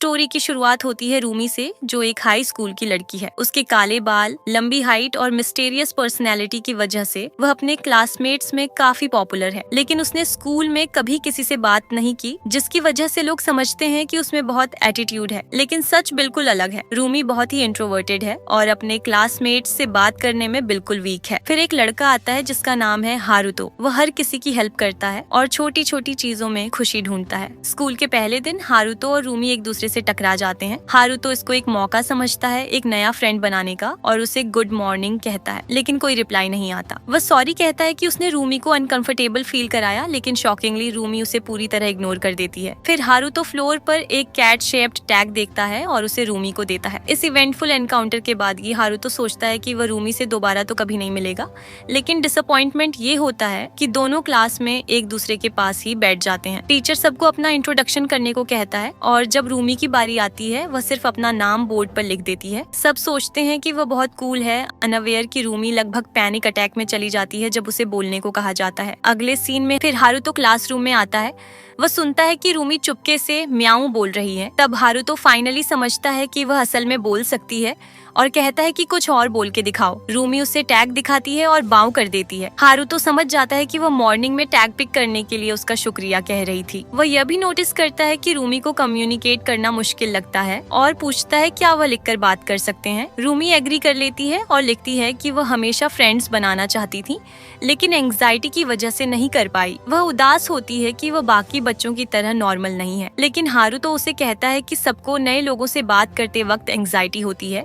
Story की शुरुआत होती है रूमी से, जो एक हाई स्कूल की लड़की है। उसके काले बाल, लंबी हाइट और मिस्टीरियस पर्सनैलिटी की वजह से वह अपने क्लासमेट्स में काफी पॉपुलर है, लेकिन उसने स्कूल में कभी किसी से बात नहीं की, जिसकी वजह से लोग समझते हैं कि उसमें बहुत एटीट्यूड है। लेकिन सच बिल्कुल अलग है। रूमी बहुत ही इंट्रोवर्टेड है और अपने क्लासमेट्स से बात करने में बिल्कुल वीक है। फिर एक लड़का आता है जिसका नाम है हारुतो। वह हर किसी की हेल्प करता है और छोटी छोटी चीजों में खुशी ढूंढता है। स्कूल के पहले दिन हारुतो और रूमी एक दूसरे से टकरा जाते हैं। हारुतो इसको एक मौका समझता है एक नया फ्रेंड बनाने का और उसे गुड मॉर्निंग कहता है, लेकिन कोई रिप्लाई नहीं आता। वह सॉरी कहता है कि उसने रूमी को अनकंफर्टेबल फील कराया, लेकिन शॉकिंगली रूमी उसे पूरी तरह इग्नोर कर देती है। फिर हारुतो फ्लोर पर एक कैट शेप्ड टैग देखता है और उसे रूमी को देता है। इस इवेंटफुल एनकाउंटर के बाद ये हारुतो सोचता है कि वह रूमी से दोबारा तो कभी नहीं मिलेगा, लेकिन डिसअपॉइंटमेंट ये होता है कि दोनों क्लास में एक दूसरे के पास ही बैठ जाते हैं। टीचर सबको अपना इंट्रोडक्शन करने को कहता है और जब रूमी की बारी आती है वह सिर्फ अपना नाम बोर्ड पर लिख देती है। सब सोचते हैं कि वह बहुत कूल है, अनअवेयर कि रूमी लगभग पैनिक अटैक में चली जाती है जब उसे बोलने को कहा जाता है। अगले सीन में फिर हारुतो क्लासरूम में आता है। वह सुनता है कि रूमी चुपके से म्याऊ बोल रही है। तब हारुतो फाइनली समझता है कि वह असल में बोल सकती है और कहता है कि कुछ और बोल के दिखाओ। रूमी उसे टैग दिखाती है और बाऊ कर देती है। हारुतो समझ जाता है कि वह मॉर्निंग में टैग पिक करने के लिए उसका शुक्रिया कह रही थी। वह यह भी नोटिस करता है कि रूमी को कम्युनिकेट करना मुश्किल लगता है और पूछता है क्या वह लिखकर बात कर सकते हैं। रूमी एग्री कर लेती है और लिखती है कि वह हमेशा फ्रेंड्स बनाना चाहती थी, लेकिन एंग्जाइटी की वजह से नहीं कर पाई। वह उदास होती है कि वह बाकी बच्चों की तरह नॉर्मल नहीं है, लेकिन हारुतो उसे कहता है कि सबको नए लोगों से बात करते वक्त एंग्जाइटी होती है,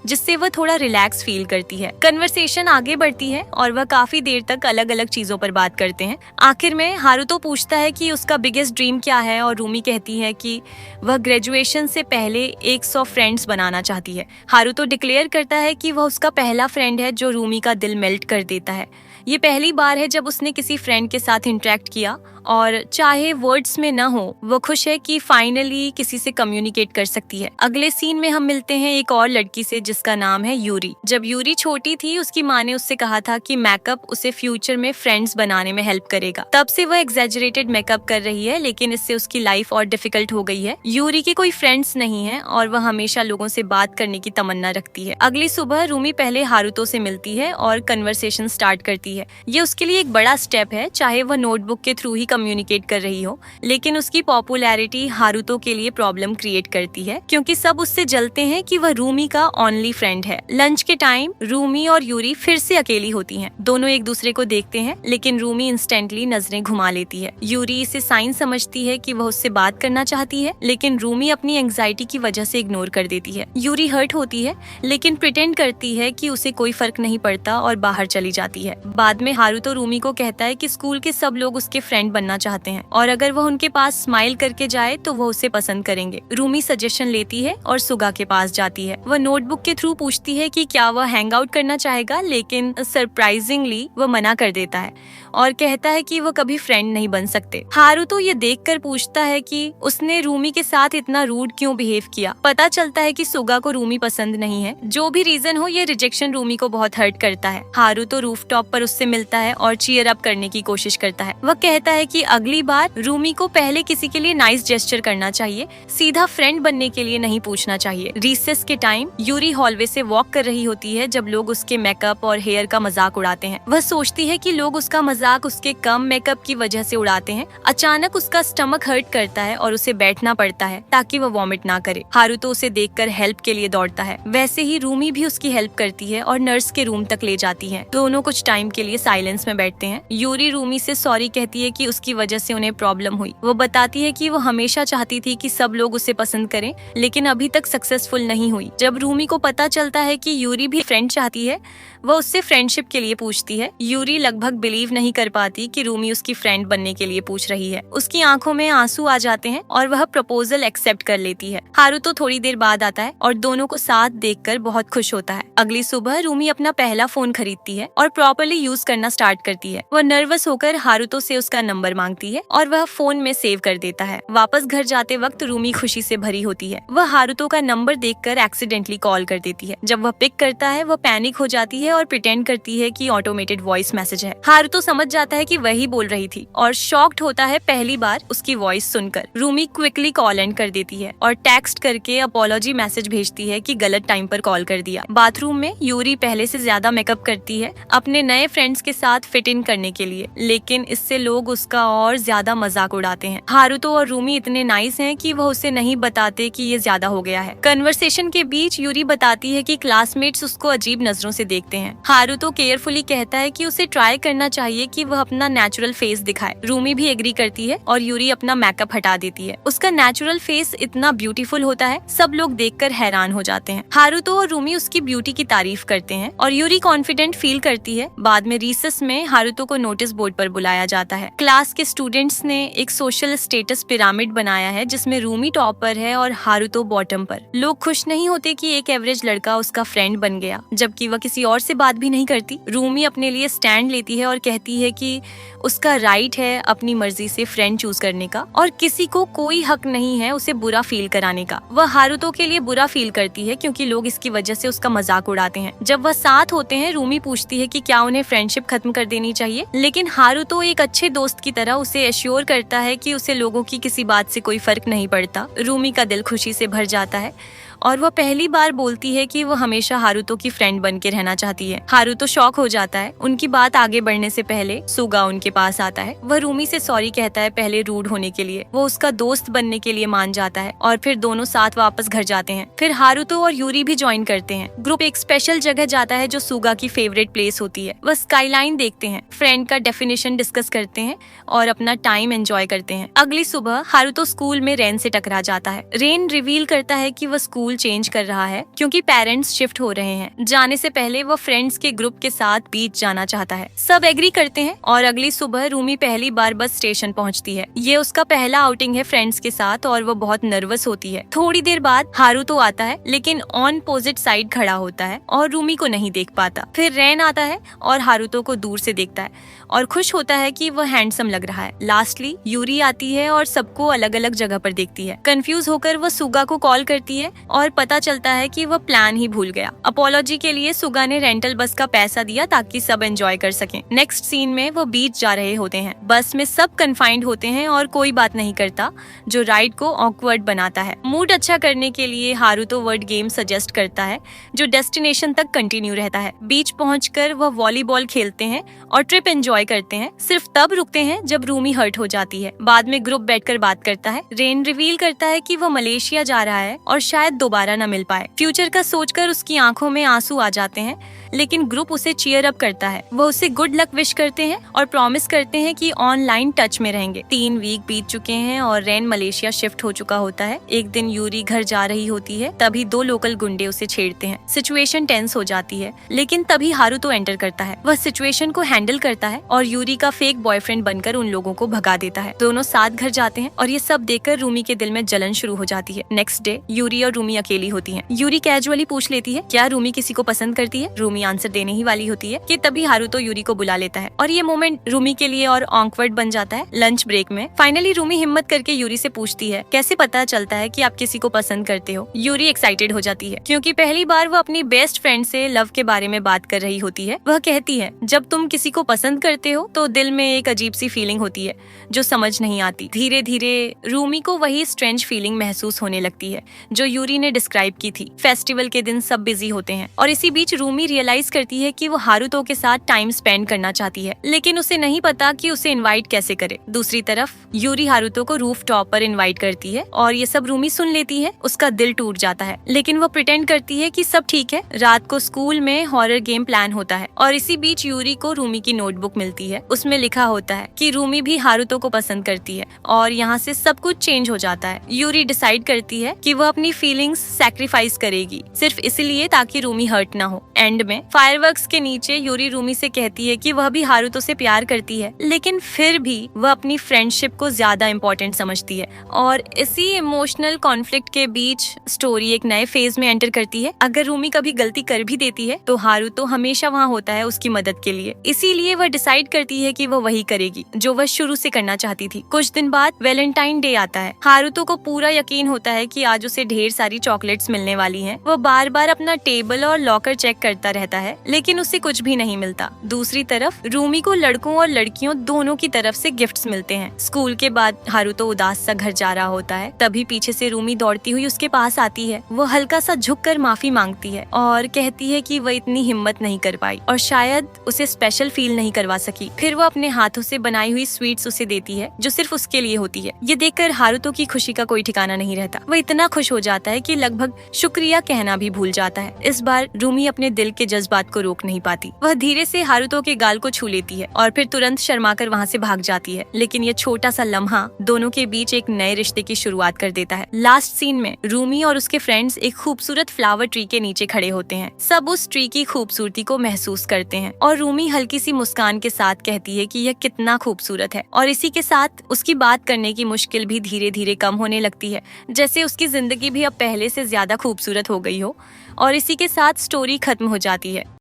जिससे वह थोड़ा रिलैक्स फील करती है। कन्वर्सेशन आगे बढ़ती है और वह काफी देर तक अलग अलग चीजों पर बात करते हैं। आखिर में हारुतो पूछता है कि उसका बिगेस्ट ड्रीम क्या है और रूमी कहती है कि वह ग्रेजुएशन से पहले 100 फ्रेंड्स बनाना चाहती है। हारुतो डिक्लेयर करता है कि वह उसका पहला फ्रेंड है जो रूमी का दिल मेल्ट कर देता है। ये पहली बार है जब उसने किसी फ्रेंड के साथ इंटरेक्ट किया और चाहे वर्ड्स में न हो, वो खुश है कि फाइनली किसी से कम्युनिकेट कर सकती है। अगले सीन में हम मिलते हैं एक और लड़की से जिसका नाम है यूरी। जब यूरी छोटी थी उसकी माँ ने उससे कहा था कि मेकअप उसे फ्यूचर में फ्रेंड्स बनाने में हेल्प करेगा। तब से वह एग्जैजरेटेड मेकअप कर रही है, लेकिन इससे उसकी लाइफ और डिफिकल्ट हो गई है। यूरी के कोई फ्रेंड्स नहीं है और वह हमेशा लोगों से बात करने की तमन्ना रखती है। अगली सुबह रूमी पहले हारुतो से मिलती है और कन्वर्सेशन स्टार्ट करती है। ये उसके लिए एक बड़ा स्टेप है, चाहे वह नोटबुक के थ्रू ही कम्युनिकेट कर रही हो, लेकिन उसकी पॉपुलैरिटी हारुतो के लिए प्रॉब्लम क्रिएट करती है क्योंकि सब उससे जलते हैं कि वह रूमी का ओनली फ्रेंड है। लंच के टाइम रूमी और यूरी फिर से अकेली होती हैं। दोनों एक दूसरे को देखते हैं, लेकिन रूमी इंस्टेंटली नजरें घुमा लेती है। यूरी इसे साइन समझती है कि वह उससे बात करना चाहती है, लेकिन रूमी अपनी एंग्जाइटी की वजह से इग्नोर कर देती है। यूरी हर्ट होती है, लेकिन प्रिटेंड करती है कि उसे कोई फर्क नहीं पड़ता और बाहर चली जाती है। बाद में हारुतो रूमी को कहता है कि स्कूल के सब लोग उसके फ्रेंड बनना चाहते हैं और अगर वह उनके पास स्माइल करके जाए तो वह उसे पसंद करेंगे। रूमी सजेशन लेती है और सुगा के पास जाती है। वह नोटबुक के थ्रू पूछती है कि क्या वह हैंग आउट करना चाहेगा, लेकिन सरप्राइजिंगली वह मना कर देता है और कहता है कि वह कभी फ्रेंड नहीं बन सकते। हारुतो ये देखकर पूछता है कि उसने रूमी के साथ इतना रूड क्यों बिहेव किया। पता चलता है कि सुगा को रूमी पसंद नहीं है। जो भी रीजन हो, ये रिजेक्शन रूमी को बहुत हर्ट करता है। हारुतो रूफटॉप पर उससे मिलता है और चीयर अप करने की कोशिश करता है। वह कहता है कि अगली बार रूमी को पहले किसी के लिए नाइस जेस्चर करना चाहिए, सीधा फ्रेंड बनने के लिए नहीं पूछना चाहिए। रिसेस के टाइम यूरी हॉलवे से वॉक कर रही होती है जब लोग उसके मेकअप और हेयर का मजाक उड़ाते हैं। वह सोचती है कि लोग उसका मजाक उसके कम मेकअप की वजह से उड़ाते हैं। अचानक उसका स्टमक हर्ट करता है और उसे बैठना पड़ता है ताकि वह वॉमिट ना करे। हारुतो उसे देखकर हेल्प के लिए दौड़ता है। वैसे ही रूमी भी उसकी हेल्प करती है और नर्स के रूम तक ले जाती है। दोनों कुछ टाइम के लिए साइलेंस में बैठते हैं। यूरी रूमी से सॉरी कहती है कि उसकी वजह से उन्हें प्रॉब्लम हुई। वो बताती है कि वो हमेशा चाहती थी कि सब लोग उसे पसंद करें, लेकिन अभी तक सक्सेसफुल नहीं हुई। जब रूमी को पता चलता है कि यूरी भी फ्रेंड चाहती है, वह उससे फ्रेंडशिप के लिए पूछती है। यूरी लगभग बिलीव नहीं कर पाती कि रूमी उसकी फ्रेंड बनने के लिए पूछ रही है। उसकी आंखों में आंसू आ जाते हैं और वह प्रपोजल एक्सेप्ट कर लेती है। हारुतो थोड़ी देर बाद आता है और दोनों को साथ देखकर बहुत खुश होता है। अगली सुबह रूमी अपना पहला फोन खरीदती है और प्रॉपर्ली यूज करना स्टार्ट करती है। वह नर्वस होकर हारुतो से उसका नंबर मांगती है और वह फोन में सेव कर देता है। वापस घर जाते वक्त रूमी खुशी से भरी होती है। वह हारुतो का नंबर देखकर एक्सीडेंटली कॉल कर देती है। जब वह पिक करता है, वह पैनिक हो जाती है और प्रिटेंड करती है कि ऑटोमेटेड वॉइस मैसेज है। हारुतो समझ जाता है कि वही बोल रही थी और शॉक्ड होता है पहली बार उसकी वॉइस सुनकर। रूमी क्विकली कॉल एंड कर देती है और टेक्स्ट करके अपॉलॉजी मैसेज भेजती है कि गलत टाइम पर कॉल कर दिया। बाथरूम में यूरी पहले से ज्यादा मेकअप करती है अपने नए फ्रेंड्स के साथ फिट इन करने के लिए, लेकिन इससे लोग उसका और ज्यादा मजाक उड़ाते हैं। हारुतो और रूमी इतने नाइस हैं कि वह उसे नहीं बताते कि ये ज्यादा हो गया है। कन्वर्सेशन के बीच यूरी बताती है कि क्लासमेट्स उसको अजीब नजरों से देखते हैं। हारुतो केयरफुली कहता है कि उसे ट्राई करना चाहिए कि वह अपना नेचुरल फेस दिखाए। रूमी भी एग्री करती है और यूरी अपना मेकअप हटा देती है। उसका नेचुरल फेस इतना ब्यूटीफुल होता है, सब लोग देखकर हैरान हो जाते हैं। हारुतो और रूमी उसकी ब्यूटी की तारीफ करते हैं और यूरी कॉन्फिडेंट फील करती है। बाद में रिसेस में हारुतो को नोटिस बोर्ड पर बुलाया जाता है। क्लास के स्टूडेंट्स ने एक सोशल स्टेटस पिरामिड बनाया है जिसमें रूमी टॉप पर है और हारुतो बॉटम पर। लोग खुश नहीं होते कि एक एवरेज लड़का उसका फ्रेंड बन गया, जबकि वह किसी और से बात भी नहीं करती। रूमी अपने लिए स्टैंड लेती है और कहती है कि उसका राइट है अपनी मर्जी से फ्रेंड चूज करने का और किसी को कोई हक नहीं है उसे बुरा फील कराने का। वह हारुतो के लिए बुरा फील करती है क्योंकि लोग इसकी वजह से उसका मजाक उड़ाते हैं। जब वह साथ होते हैं, रूमी पूछती है कि क्या उन्हें फ्रेंडशिप खत्म कर देनी चाहिए, लेकिन हारुतो एक अच्छे दोस्त की तरह उसे एश्योर करता है कि उसे लोगों की किसी बात से कोई फर्क नहीं पड़ता। रूमी का दिल खुशी से भर जाता है और वह पहली बार बोलती है कि वह हमेशा हारुतो की फ्रेंड बन के रहना चाहती है। हारुतो शॉक हो जाता है। उनकी बात आगे बढ़ने से पहले सुगा उनके पास आता है। वह रूमी से सॉरी कहता है पहले रूड होने के लिए। वो उसका दोस्त बनने के लिए मान जाता है और फिर दोनों साथ वापस घर जाते हैं। फिर हारुतो और यूरी भी ज्वाइन करते हैं। ग्रुप एक स्पेशल जगह जाता है जो सुगा की फेवरेट प्लेस होती है। वह स्काईलाइन देखते हैं, फ्रेंड का डेफिनेशन डिस्कस करते हैं और अपना टाइम एंजॉय करते हैं। अगली सुबह हारुतो स्कूल में रेन से टकरा जाता है। रेन रिवील करता है कि वह स्कूल चेंज कर रहा है क्योंकि पेरेंट्स शिफ्ट हो रहे हैं। जाने से पहले वो फ्रेंड्स के ग्रुप के साथ बीच जाना चाहता है। सब एग्री करते हैं और अगली सुबह रूमी पहली बार बस स्टेशन पहुंचती है। ये उसका पहला आउटिंग है फ्रेंड्स के साथ और वो बहुत नर्वस होती है। थोड़ी देर बाद हारुतो आता है लेकिन ऑन अपोजिट साइड खड़ा होता है और रूमी को नहीं देख पाता। फिर रेन आता है और हारुतो को दूर से देखता है और खुश होता है कि वह हैंडसम लग रहा है। लास्टली यूरी आती है और सबको अलग अलग जगह पर देखती है। कंफ्यूज होकर वह सुगा को कॉल करती है और पता चलता है कि वह प्लान ही भूल गया। अपॉलॉजी के लिए सुगा ने रेंटल बस का पैसा दिया ताकि सब एंजॉय कर सकें। नेक्स्ट सीन में वो बीच जा रहे होते हैं। बस में सब कन्फाइंड होते हैं और कोई बात नहीं करता, जो राइड को ऑकवर्ड बनाता है। मूड अच्छा करने के लिए हारुतो वर्ड गेम सजेस्ट करता है जो डेस्टिनेशन तक कंटिन्यू रहता है। बीच पहुंचकर वह वॉलीबॉल खेलते हैं और ट्रिप एंजॉय करते हैं। सिर्फ तब रुकते हैं जब रूमी हर्ट हो जाती है। बाद में ग्रुप बैठकर बात करता है। रेन रिवील करता है कि वह मलेशिया जा रहा है और शायद दोबारा न मिल पाए। फ्यूचर का सोचकर उसकी आंखों में आंसू आ जाते हैं, लेकिन ग्रुप उसे चीयर अप करता है। वह उसे गुड लक विश करते हैं और प्रॉमिस करते हैं कि ऑनलाइन टच में रहेंगे। 3 वीक बीत चुके हैं और रेन मलेशिया शिफ्ट हो चुका होता है। एक दिन यूरी घर जा रही होती है, तभी 2 लोकल गुंडे उसे छेड़ते हैं। सिचुएशन टेंस हो जाती है, लेकिन तभी हारुतो एंटर करता है। वह सिचुएशन को हैंडल करता है और यूरी का फेक बॉयफ्रेंड बनकर उन लोगों को भगा देता है। दोनों साथ घर जाते हैं और ये सब देखकर रूमी के दिल में जलन शुरू हो जाती है। नेक्स्ट डे यूरी और रूमी अकेली होती हैं। यूरी कैजुअली पूछ लेती है क्या रूमी किसी को पसंद करती है। रूमी आंसर देने ही वाली होती है कि तभी हारुतो यूरी को बुला लेता है और ये मोमेंट रूमी के लिए और ऑकवर्ड बन जाता है। लंच ब्रेक में फाइनली रूमी हिम्मत करके यूरी से पूछती है कैसे पता चलता है कि आप किसी को पसंद करते हो। यूरी एक्साइटेड हो जाती है क्योंकि पहली बार वो अपनी बेस्ट फ्रेंड से लव के बारे में बात कर रही होती है। वह कहती है जब तुम किसी को पसंद करते हो तो दिल में एक अजीब सी फीलिंग होती है जो समझ नहीं आती। धीरे धीरे रूमी को वही स्ट्रेंज फीलिंग महसूस होने लगती है जो यूरी ने डिस्क्राइब की थी। फेस्टिवल के दिन सब बिजी होते हैं और इसी बीच रूमी रियलाइज करती है कि वो हारुतो के साथ टाइम स्पेंड करना चाहती है, लेकिन उसे नहीं पता कि उसे इनवाइट कैसे करे। दूसरी तरफ यूरी हारुतो को रूफ टॉप पर इनवाइट करती है और ये सब रूमी सुन लेती है। उसका दिल टूट जाता है, लेकिन वो प्रिटेंड करती है कि सब ठीक है। रात को स्कूल में हॉरर गेम प्लान होता है और इसी बीच यूरी को रूमी की नोटबुक मिलती है। उसमें लिखा होता है कि रूमी भी हारुतो को पसंद करती है और यहाँ से सब कुछ चेंज हो जाता है। यूरी डिसाइड करती है कि वह अपनी फीलिंग्स सैक्रिफाइस करेगी सिर्फ इसलिए ताकि रूमी हर्ट ना हो। एंड में फायरवर्क्स के नीचे यूरी रूमी से कहती है कि वह भी हारुतो से प्यार करती है, लेकिन फिर भी वह अपनी फ्रेंडशिप को ज्यादा इम्पोर्टेंट समझती है। और इसी इमोशनल कॉन्फ्लिक्ट के बीच स्टोरी एक नए फेज में एंटर करती है। अगर रूमी कभी गलती कर भी देती है तो हारुतो हमेशा वहाँ होता है उसकी मदद के लिए। इसीलिए वह डिसाइड करती है कि वह वही करेगी जो वह शुरू से करना चाहती थी। कुछ दिन बाद वैलेंटाइन डे आता है। हारुतो को पूरा यकीन होता है कि आज उसे ढेर सारी चॉकलेट्स मिलने वाली हैं। वह बार बार अपना टेबल और लॉकर चेक करता रहता रहता है, लेकिन उसे कुछ भी नहीं मिलता। दूसरी तरफ रूमी को लड़कों और लड़कियों दोनों की तरफ से गिफ्ट्स मिलते हैं। स्कूल के बाद हारुतो उदास सा घर जा रहा होता है, तभी पीछे से रूमी दौड़ती हुई उसके पास आती है। वो हल्का सा झुककर माफी मांगती है और कहती है कि वो इतनी हिम्मत नहीं कर पाई और शायद उसे स्पेशल फील नहीं करवा सकी। फिर वो अपने हाथों से बनाई हुई स्वीट्स उसे देती है जो सिर्फ उसके लिए होती है। ये देखकर हारुतो की खुशी का कोई ठिकाना नहीं रहता। वह इतना खुश हो जाता है कि लगभग शुक्रिया कहना भी भूल जाता है। इस बार रूमी अपने दिल के जज्बात को रोक नहीं पाती। वह धीरे से हारुतो के गाल को छू लेती है और फिर तुरंत शर्माकर वहाँ से भाग जाती है। लेकिन ये छोटा सा लम्हा दोनों के बीच एक नए रिश्ते की शुरुआत कर देता है। लास्ट सीन में रूमी और उसके फ्रेंड्स एक खूबसूरत फ्लावर ट्री के नीचे खड़े होते हैं। सब उस ट्री की खूबसूरती को महसूस करते हैं और रूमी हल्की सी मुस्कान के साथ कहती है कि यह कितना खूबसूरत है। और इसी के साथ उसकी बात करने की मुश्किल भी धीरे धीरे कम होने लगती है, जैसे उसकी जिंदगी भी अब पहले से ज्यादा खूबसूरत हो गई हो। और इसी के साथ स्टोरी खत्म हो जाती है।